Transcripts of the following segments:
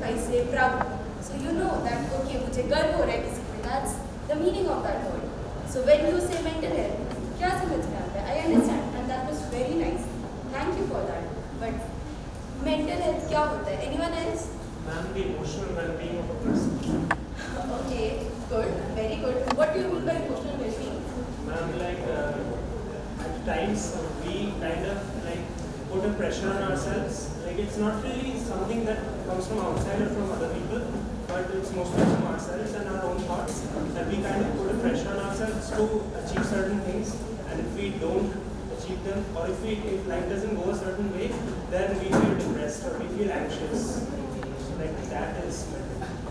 I say proud, so you know that okay, मुझे गर्व हो रहा है किसी पे. That's the meaning of that word. So when you say mental health, क्या समझ में आता है? I understand, and that was very nice. Thank you for that. But mental health क्या होता है? Anyone else? Ma'am, the emotional well-being of a person. Okay, good, very good. What do you mean by emotional well-being? Ma'am, at times we kind of put a pressure on ourselves. It's not really something that comes from outside or from other people, but it's mostly from ourselves and our own thoughts. That we kind of put a pressure on ourselves to achieve certain things, and if we don't achieve them, or if life doesn't go a certain way, then we feel depressed or we feel anxious. That is.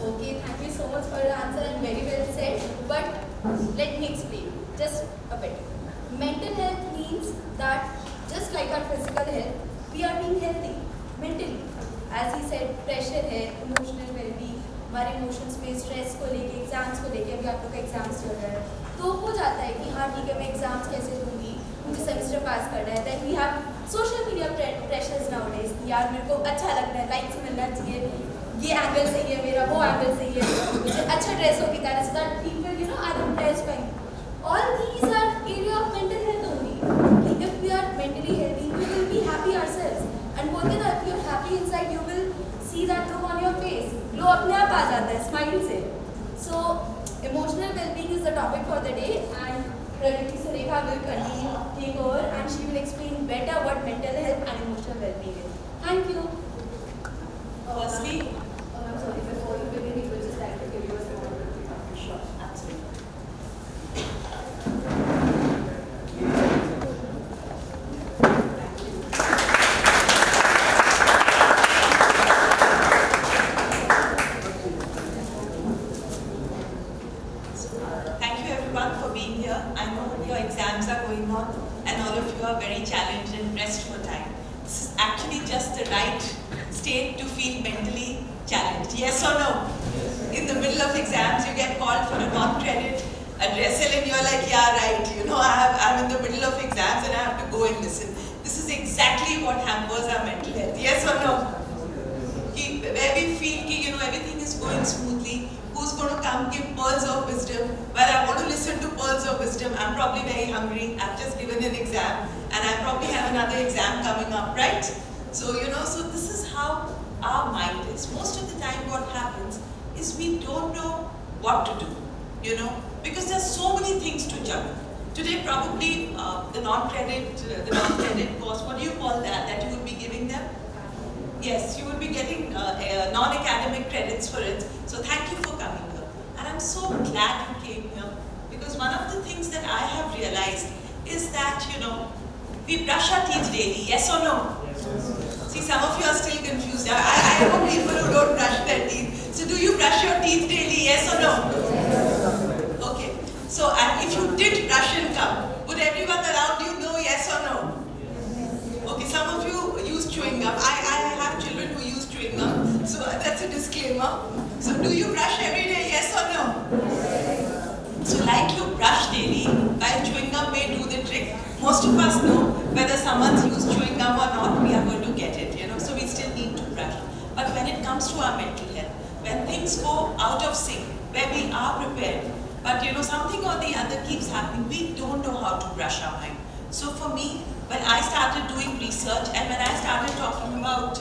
Okay, thank you so much for your answer and very well said. But let me explain just a bit. Mental health means that just like our physical health, we are being healthy mentally. As he said, pressure है, emotional well-being, हमारे emotions पे stress को लेके, exams को लेके, अभी आप लोग का exams चल रहा है, तो हो जाता है कि हाँ ठीक है मैं exams कैसे दूंगी, मुझे semester pass करना है. Then we have social media pressures nowadays. यार मेरे को अच्छा लगना है, likes मिलना चाहिए, ये एंगल सही है मेरा, वो एंगल सही है, मुझे अच्छा ड्रेस हो के करना, so that people are impressed by me. All these are area of mental health only. If we are mentally healthy, we will be happy ourselves. And बोलते ना, if you are happy inside, you will see that look on your face. Glow अपने आप आ जाता है smile से. So emotional well-being is the topic for the day, and Pragatisureka will continue take over, and she will explain better what mental health and emotional well-being is. Thank you. Firstly, I'm sorry, before you begin, we would just like to give you a small introduction. sure, absolutely. Thank you everyone for being here. I know your exams are going on and all of you are very challenged and pressed for time. This is actually just the right state to feel mentally challenged. Yes or no? Yes. In the middle of exams, you get called for a non-credit addressal and you're like, yeah, right, I'm in the middle of exams and I have to go and listen. This is exactly what hampers our mental health. Yes or no? Where we feel everything is going smoothly, who's going to come give pearls of wisdom? Well, I want to listen to pearls of wisdom. I'm probably very hungry. I've just given an exam and I probably have another exam coming up, right? So, so this is how our mind is. Most of the time what happens is we don't know what to do, because there's so many things to juggle. Today probably the non-credit course, what do you call that you would be giving them? Yes, you would be getting non-academic credits for it. So thank you for coming here. And I'm so glad you came here, because one of the things that I have realized is that, we brush our teeth daily, yes or no? Yes. See, some of you are still confused. I know people who don't brush their teeth. So do you brush your teeth daily, yes or no? Yes. Okay. So, and if you did brush and come, would everyone around you know yes or no? Yes. Okay, some of you use chewing gum. I have children who use chewing gum. So that's a disclaimer. So do you brush every day, yes or no? Yes. So like you brush daily, while chewing gum may do the trick, most of us know whether someone's used chewing gum or not, we are going to get it, so we still need to brush. But when it comes to our mental health, when things go out of sync, where we are prepared, but something or the other keeps happening, we don't know how to brush our mind. So for me, when I started doing research and when I started talking about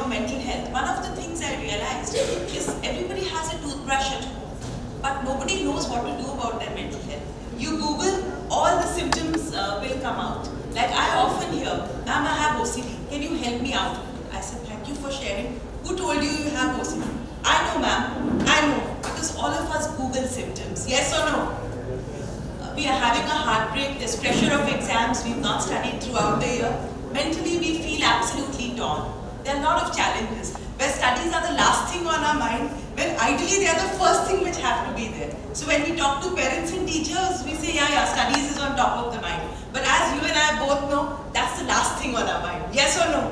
mental health, one of the things I realized is everybody has a toothbrush at home, but nobody knows what to do about their mental health. You Google, all the symptoms will come out. Like I often hear, ma'am, I have OCD. Can you help me out? I said, thank you for sharing. Who told you you have OCD? I know, ma'am. I know. Because all of us Google symptoms. Yes or no? We are having a heartbreak. There's pressure of exams. We've not studied throughout the year. Mentally, we feel absolutely torn. There are a lot of challenges where studies are the last thing on our mind, when ideally they are the first thing which have to be there. So when we talk to parents and teachers, we say, yeah, studies is on top of the mind. But as you and I both know, that's the last thing on our mind. Yes or no?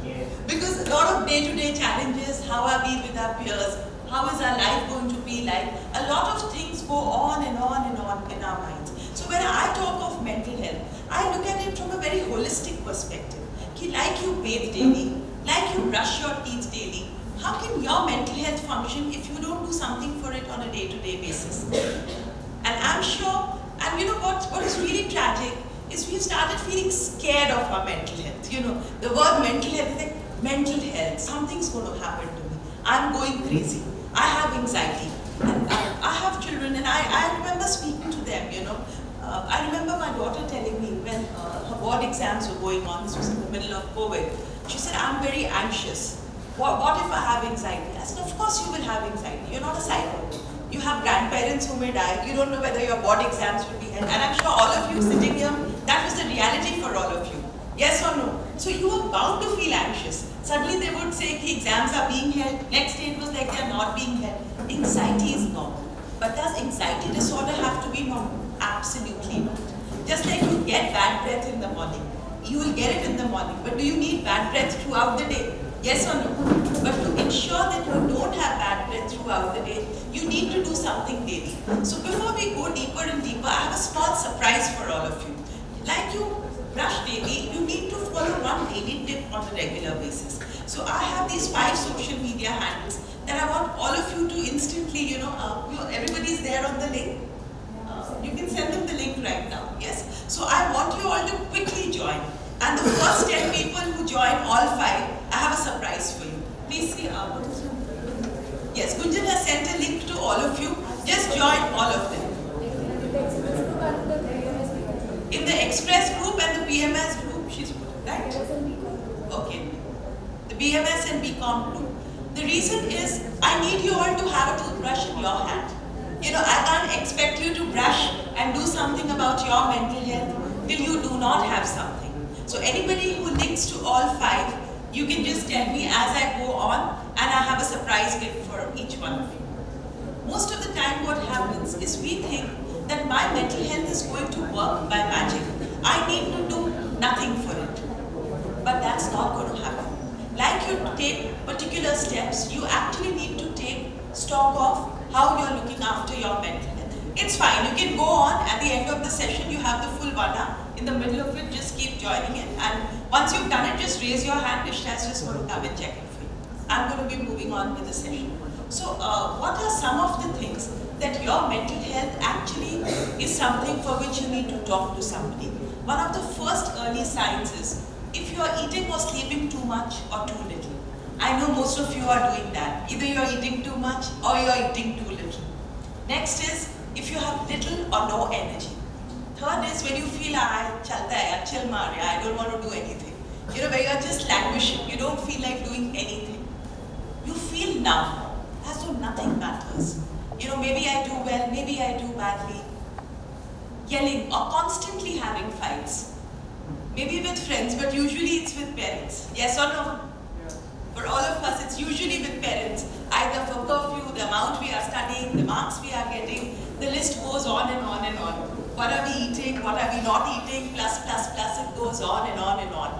Yes. Because a lot of day-to-day challenges, how are we with our peers? How is our life going to be like? A lot of things go on and on and on in our minds. So when I talk of mental health, I look at it from a very holistic perspective. Like you bathe daily, like you brush your teeth daily, how can your mental health function if you don't do something for it on a day-to-day basis? And I'm sure, and you know what is really tragic is we've started feeling scared of our mental health. You know, the word mental health is like, mental health, something's going to happen to me. I'm going crazy. I have anxiety. And I have children, and I remember speaking to them, you know. I remember my daughter telling me when her board exams were going on, this was in the middle of COVID, she said, I'm very anxious. What if I have anxiety? I said, of course you will have anxiety. You're not a psycho. You have grandparents who may die. You don't know whether your board exams will be held. And I'm sure all of you sitting here, that was the reality for all of you. Yes or no? So you are bound to feel anxious. Suddenly they would say the exams are being held. Next day it was like they are not being held. Anxiety is normal. But does anxiety disorder have to be normal? Absolutely not. Just like you get bad breath in the morning, you will get it in the morning. But do you need bad breath throughout the day? Yes or no? But to ensure that you don't have bad breath throughout the day, you need to do something daily. So before we go deeper and deeper, I have a small surprise for all of you. Like you brush daily, you need to follow one daily tip on a regular basis. So I have these 5 social media handles that I want all of you to instantly, everybody's there on the link. You can send them the link right now, yes? So I want you all to quickly join. And the first 10 people who join all 5, I have a surprise for you. Please see, yes, Gunjan has sent a link to all of you. Just join all of them. In the Express group and the PMS group, she's put it, right? Okay. The BMS and BCom group. The reason is, I need you all to have a toothbrush in your hand. You know, I can't expect you to brush and do something about your mental health till you do not have something. So anybody who links to all 5, you can just tell me as I go on, and I have a surprise gift for each one of you. Most of the time what happens is we think that my mental health is going to work by magic. I need to do nothing for it. But that's not going to happen. Like you take particular steps, you actually need to take stock of how you're looking after your mental health. It's fine, you can go on, at the end of the session you have the full 1 hour. In the middle of it, just keep joining in, and once you've done it, just raise your hand. Ishta's just going to come and check it for you. I'm going to be moving on with the session. So what are some of the things that your mental health actually is something for which you need to talk to somebody? One of the first early signs is if you are eating or sleeping too much or too little. I know most of you are doing that. Either you're eating too much or you're eating too little. Next is if you have little or no energy. Third is when you feel, chalta hai, chill maar, I don't want to do anything. You know, where you're just languishing, you don't feel like doing anything. You feel numb, as though nothing matters. You know, maybe I do well, maybe I do badly. Yelling or constantly having fights. Maybe with friends, but usually it's with parents. Yes or no? Yeah. For all of us, it's usually with parents. Either for curfew, the amount we are studying, the marks we are getting, the list goes on and on and on. What are we eating, what are we not eating, plus, it goes on and on and on.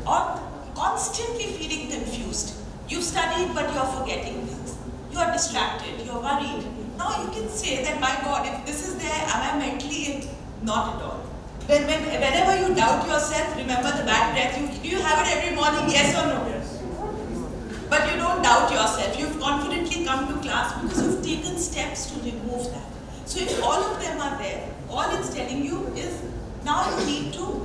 Or constantly feeling confused. You've studied, but you're forgetting things. You're distracted, you're worried. Now you can say that, my God, if this is there, am I mentally ill? Not at all. Whenever you doubt yourself, remember the bad breath. Do you have it every morning, yes or no? Yes. But you don't doubt yourself. You've confidently come to class because you've taken steps to remove that. So if all of them are there, all it's telling you is now you need to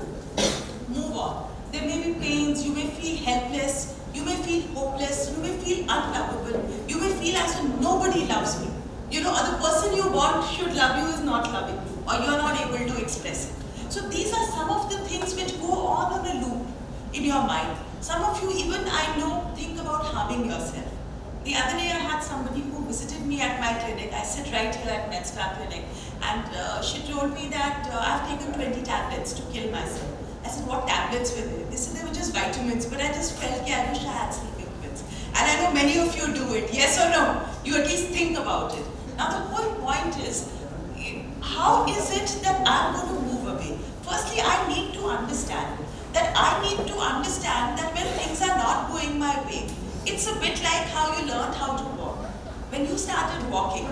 move on. There may be pains, you may feel helpless, you may feel hopeless, you may feel unlovable, you may feel as if nobody loves me. You know, or the person you want should love you is not loving you, or you are not able to express it. So these are some of the things which go on a loop in your mind. Some of you, even I know, think about harming yourself. The other day I had somebody who visited me at my clinic. I sit right here at MedStar Clinic, and she told me that I've taken 20 tablets to kill myself. I said, what tablets were they? They said they were just vitamins, but I just felt, I wish I had sleeping pills. And I know many of you do it, yes or no? You at least think about it. Now the whole point is, how is it that I'm going to move away? Firstly, I need to understand that when things are not going my way, it's a bit like how you learned how to walk. When you started walking,